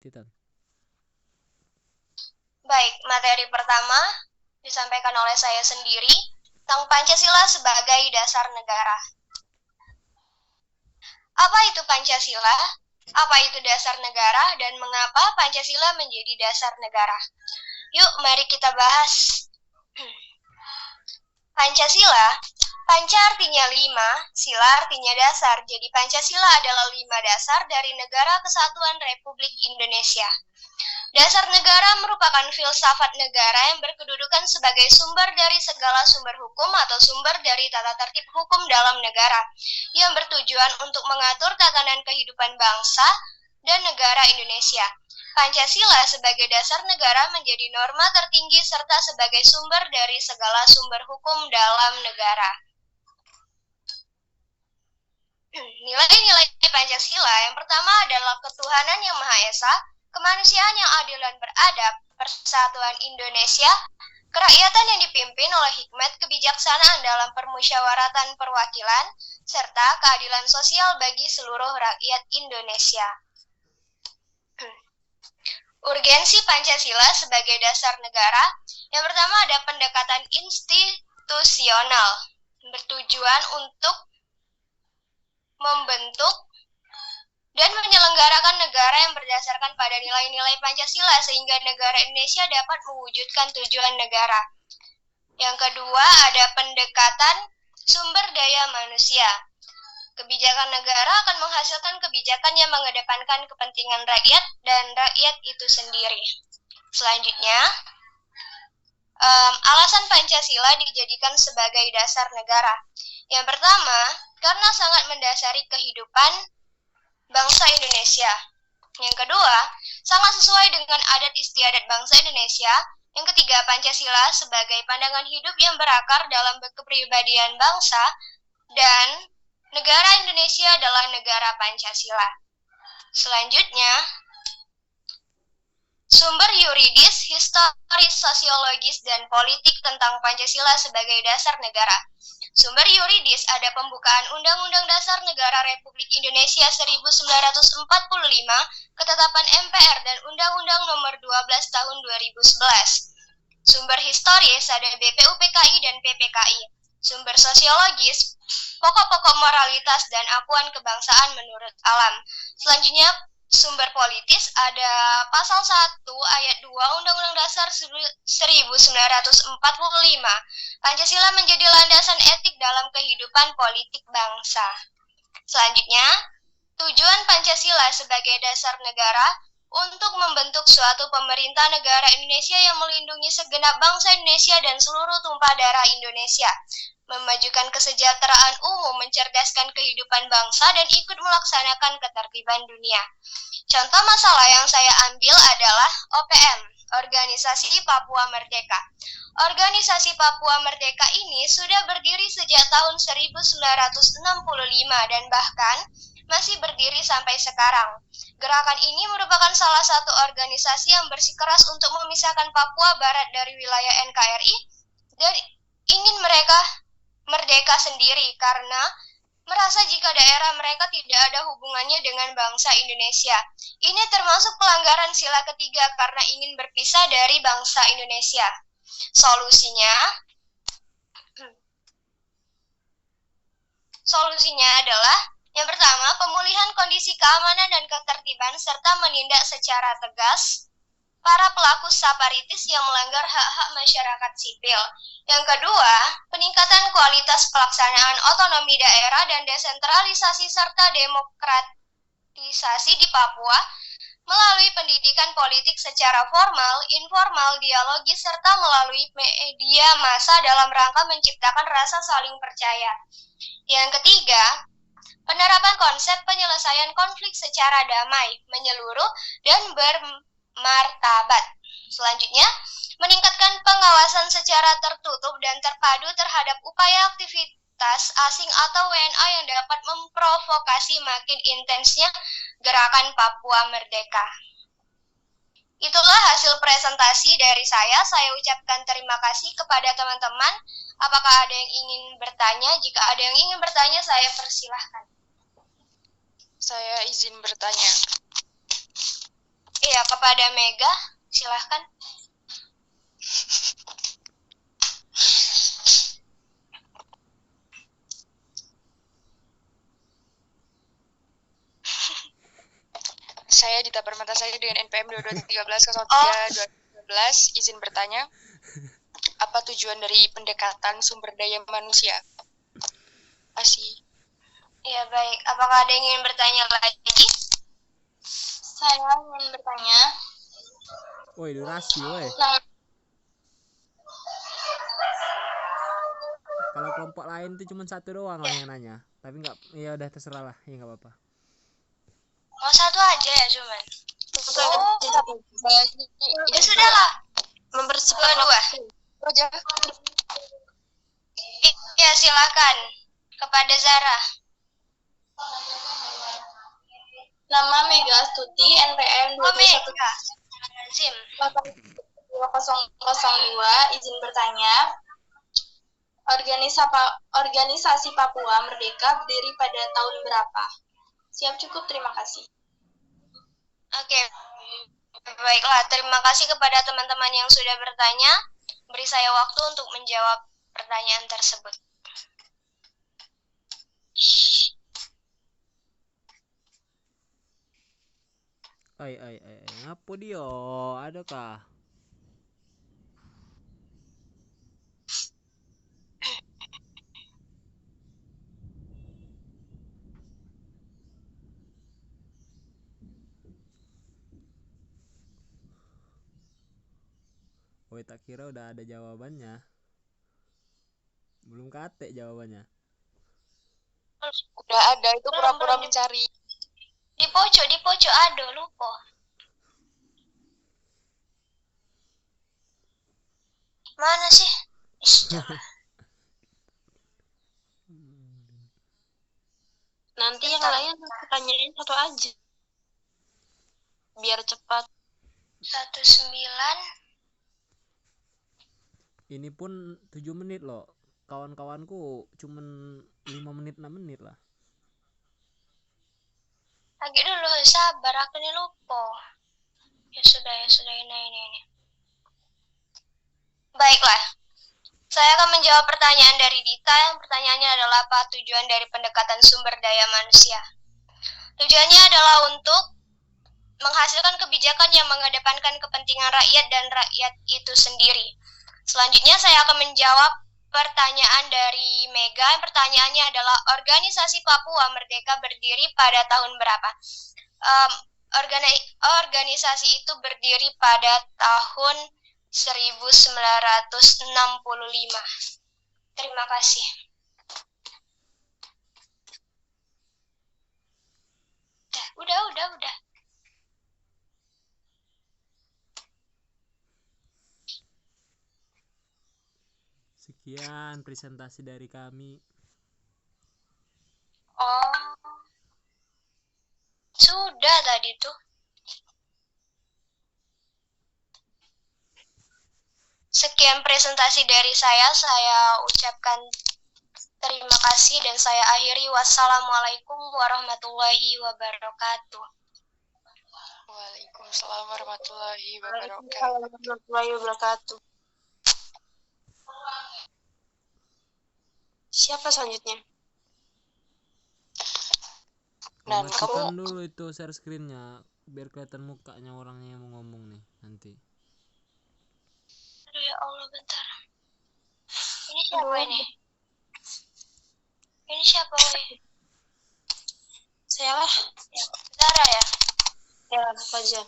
Titan. Baik, materi pertama disampaikan oleh saya sendiri tentang Pancasila sebagai dasar negara. Apa itu Pancasila? Apa itu dasar negara dan mengapa Pancasila menjadi dasar negara? Yuk, mari kita bahas. Pancasila, panca artinya 5, sila artinya dasar. Jadi Pancasila adalah 5 dasar dari Negara Kesatuan Republik Indonesia. Dasar negara merupakan filsafat negara yang berkedudukan sebagai sumber dari segala sumber hukum atau sumber dari tata tertib hukum dalam negara, yang bertujuan untuk mengatur tatanan kehidupan bangsa dan negara Indonesia. Pancasila sebagai dasar negara menjadi norma tertinggi serta sebagai sumber dari segala sumber hukum dalam negara. Nilai-nilai Pancasila yang pertama adalah ketuhanan yang Maha Esa, kemanusiaan yang adil dan beradab, persatuan Indonesia, kerakyatan yang dipimpin oleh hikmat kebijaksanaan dalam permusyawaratan perwakilan, serta keadilan sosial bagi seluruh rakyat Indonesia. Urgensi Pancasila sebagai dasar negara, yang pertama ada pendekatan institusional, bertujuan untuk membentuk dan menyelenggarakan negara yang berdasarkan pada nilai-nilai Pancasila sehingga negara Indonesia dapat mewujudkan tujuan negara. Yang kedua ada pendekatan sumber daya manusia. Kebijakan negara akan menghasilkan kebijakan yang mengedepankan kepentingan rakyat dan rakyat itu sendiri. Selanjutnya, alasan Pancasila dijadikan sebagai dasar negara. Yang pertama, karena sangat mendasari kehidupan bangsa Indonesia. Yang kedua, sangat sesuai dengan adat istiadat bangsa Indonesia. Yang ketiga, Pancasila sebagai pandangan hidup yang berakar dalam kepribadian bangsa, dan negara Indonesia adalah negara Pancasila. Selanjutnya, sumber yuridis, historis, sosiologis, dan politik tentang Pancasila sebagai dasar negara. Sumber yuridis ada pembukaan Undang-Undang Dasar Negara Republik Indonesia 1945, ketetapan MPR, dan Undang-Undang Nomor 12 Tahun 2011. Sumber historis ada BPUPKI dan PPKI. Sumber sosiologis, pokok-pokok moralitas dan akuan kebangsaan menurut alam. Selanjutnya, sumber politis ada pasal 1 ayat 2 Undang-Undang Dasar 1945. Pancasila menjadi landasan etik dalam kehidupan politik bangsa. Selanjutnya, tujuan Pancasila sebagai dasar negara untuk membentuk suatu pemerintah negara Indonesia yang melindungi segenap bangsa Indonesia dan seluruh tumpah darah Indonesia, memajukan kesejahteraan umum, mencerdaskan kehidupan bangsa, dan ikut melaksanakan ketertiban dunia. Contoh masalah yang saya ambil adalah OPM, Organisasi Papua Merdeka. Organisasi Papua Merdeka ini sudah berdiri sejak tahun 1965 dan bahkan masih berdiri sampai sekarang. Gerakan ini merupakan salah satu organisasi yang bersikeras untuk memisahkan Papua Barat dari wilayah NKRI dan ingin mereka merdeka sendiri karena merasa jika daerah mereka tidak ada hubungannya dengan bangsa Indonesia. Ini termasuk pelanggaran sila ketiga karena ingin berpisah dari bangsa Indonesia. Solusinya adalah yang pertama, pemulihan kondisi keamanan dan ketertiban serta menindak secara tegas para pelaku separatis yang melanggar hak-hak masyarakat sipil. Yang kedua, peningkatan kualitas pelaksanaan otonomi daerah dan desentralisasi serta demokratisasi di Papua melalui pendidikan politik secara formal, informal, dialogis, serta melalui media massa dalam rangka menciptakan rasa saling percaya. Yang ketiga, penerapan konsep penyelesaian konflik secara damai, menyeluruh, dan bermartabat. Selanjutnya, meningkatkan pengawasan secara tertutup dan terpadu terhadap upaya aktivitas asing atau WNA yang dapat memprovokasi makin intensnya gerakan Papua Merdeka. Itulah hasil presentasi dari saya. Saya ucapkan terima kasih kepada teman-teman. Apakah ada yang ingin bertanya? Jika ada yang ingin bertanya, saya persilahkan. Saya izin bertanya. Iya, kepada Mega, silahkan. Saya Dita Permata saya dengan NPM 221303-2013 izin bertanya, apa tujuan dari pendekatan sumber daya manusia? Asih. Iya, baik. Apakah ada yang ingin bertanya lagi? Saya ingin bertanya. Woi, durasi, woi. Kalau kelompok lain tuh cuma satu doang lah yang nanya. Tapi nggak, ya udah terserah lah, ya nggak apa-apa. Oh, satu aja ya cuman. Oh, ya sudah lah. Mempercepat Dua. Aja. Iya, silakan. Kepada Zara. Nama Mega Astuti, NPM Oh, Mega. Zim. 2002, izin bertanya. Organisasi Papua Merdeka berdiri pada tahun berapa? Siap, cukup, terima kasih. Oke. Baiklah, terima kasih kepada teman-teman yang sudah bertanya. Beri saya waktu untuk menjawab pertanyaan tersebut. Ngapa dia? Adakah? Woi, tak kira udah ada jawabannya. Belum kate jawabannya. Udah ada, itu pura-pura mencari. Di pojok ada, lupa. Mana sih? Nanti yang lain tanyain satu aja. Biar cepat. 19. Ini pun 7 menit loh. Kawan-kawanku cuman 5 menit 6 menit lah. Lagi dulu, sabar, aku nih lupa. Ya sudah, ini. Baiklah. Saya akan menjawab pertanyaan dari Dita. Yang pertanyaannya adalah apa tujuan dari pendekatan sumber daya manusia? Tujuannya adalah untuk menghasilkan kebijakan yang mengedepankan kepentingan rakyat dan rakyat itu sendiri. Selanjutnya saya akan menjawab pertanyaan dari Mega. Pertanyaannya adalah organisasi Papua Merdeka berdiri pada tahun berapa? Organisasi itu berdiri pada tahun 1965. Terima kasih. Udah. Sekian presentasi dari kami. Oh, sudah tadi tuh. Sekian presentasi dari saya ucapkan terima kasih dan saya akhiri. Wassalamualaikum warahmatullahi wabarakatuh. Waalaikumsalam warahmatullahi wabarakatuh. Waalaikumsalam warahmatullahi wabarakatuh. Siapa selanjutnya? Nah, matikan dulu itu share screen-nya biar kelihatan mukanya orangnya yang mau ngomong nih nanti. Aduh ya Allah, bentar. Ini siapa ini? Ini siapa ini? Saya lah. Zara ya? Ya, apa aja.